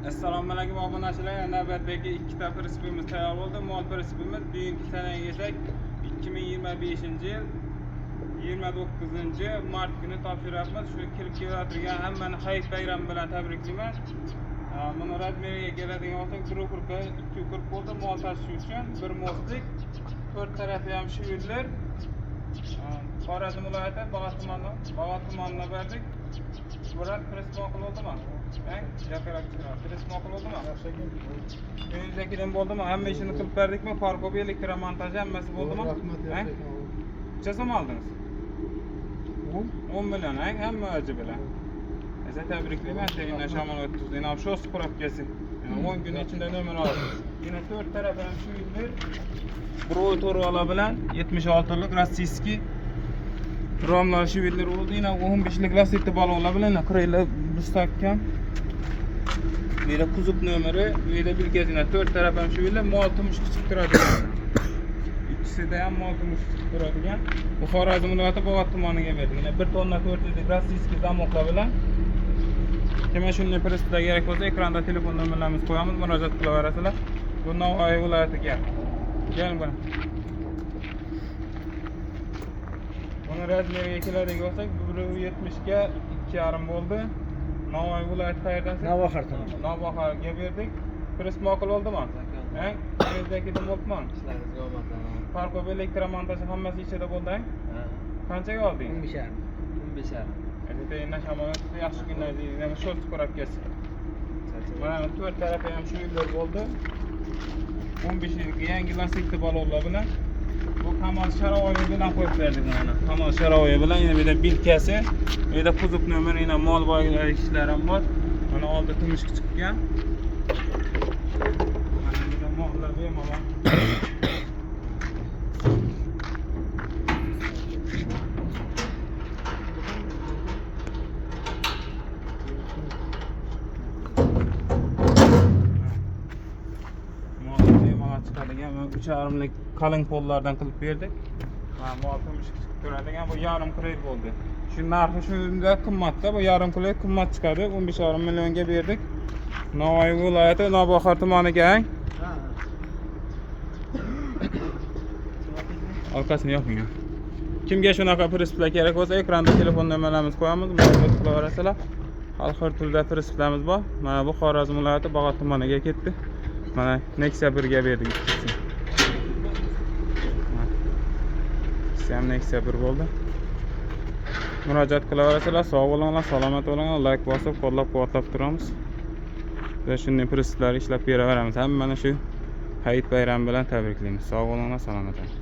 Assalomu alaykum obunachilar. Navbatdagi ikkita prinsipimiz tayyor bo'ldi. Mol prinsipimiz bugünkü sanaga kelsak 2025-yil 29-mart kuni topshiryapmiz. Shu kirib kelayotgan hammani hayit bayrami bilan tabriklayman. Buni razmeriga keladigan bo'lsak 1 240 bo'ldi. Mol tashish uchun bir mostlik, 4 tarafi ham shivirlar. Xorazm viloyati Bag'at tumanida berdik. Bular prinsip ma'qul bo'ldimi? Prinsip ma'qul bo'ldimi? Önümüzdekidan bo'ldimi? Hamma ishini qilib berdikmi? Parkobi, elektromontaj hammasi bo'ldimi? Necha so'm oldingiz? 10 million, hamma o'zi bilan. Sizni tabriklayman. Yana shamol o'tdi. Yana shu suqrab kelsin. 10 kun ichida nomer oldim. Yana 4 tarafdan shu yillar Broy Torvala bilan 76lik rossiyskiy romlar shivillar oldu. Yine 15'lik lastikli balonlar bilan qiraylar mustahkam. Böyle kuzuk numara, böyle bir kez yine 4 taraf ham shivillar, mol tumush chiqib turadi. İkisida ham mol tumush chiqib turadigan. Bu Xorazm viloyati Bag'at tumaniga berdik. Yine 1 tonna 400lik rossiyskiy zamoqlar bilan. Kimga shunday prinsiplar kerak bo'lsa, ekranda telefon nomerlarimizni qo'yamiz, murojaat qilaverasizlar. Bu Navoiy viloyatiga. Keling buni. Buni razmeriga keladigan bo'lsak, 170 ga 2,5 bo'ldi. Navoiy viloyati qayerdasiz? Navoiy berdik. Prinsip ma'qul bo'ldimi? O'zbekida bo'libmi? Ishlaringizga omad. Parkobi, elektromontaj hammasi ichida bo'ldi. Qanchaga olding? 15,5. Endi yana shamolat yaxshi kunlarda yana short ko'rib kelsin. Mana 4 tarafi ham shu yillar bo'ldi. 15'lik yangi lastikli balonlar bilan bu Kamal Sharovoy bilan qo'yib berdik mana. Kamal Sharovoy bilan yana bir de bilkasi, bir de kuzuk nomer, yana mol boylar ishlari ham bor. Mana oldi tumishki chiqqan. Mana bu da mollar bemalol. Chiqadigan 3,5lik qalin pollardan qilib berdik. Mol tumush chiqib turadigan bu yarim kredit bo'ldi. Shu narxi shunda qimmatda, bu yarim kredit qimmat chiqadi. 15,5 millionga berdik. Navoiy viloyati Navbahor tumaniga. Orqasini yoping. Kimga shunaqa prinsiplar kerak bo'lsa, ekranda telefon nomerlarimizni qo'yamiz, murojaat qilaverasizlar. Har turda prinsiplarimiz bor. Mana bu Xorazm viloyati Bag'at tumaniga ketdi. Mana Nexia 1 ga berdik. Ham Nexia 1 bo'ldi. Murojaat qilaverasizlar. Sog' bo'linglar, salomat bo'linglar. Like bosib, qo'llab-quvvatlab turamiz. Va shunday prinsiplar ishlab beraveramiz. Hammani shu hayit bayrami bilan tabriklaymiz. Sog' bo'linglar, salomat bo'ling.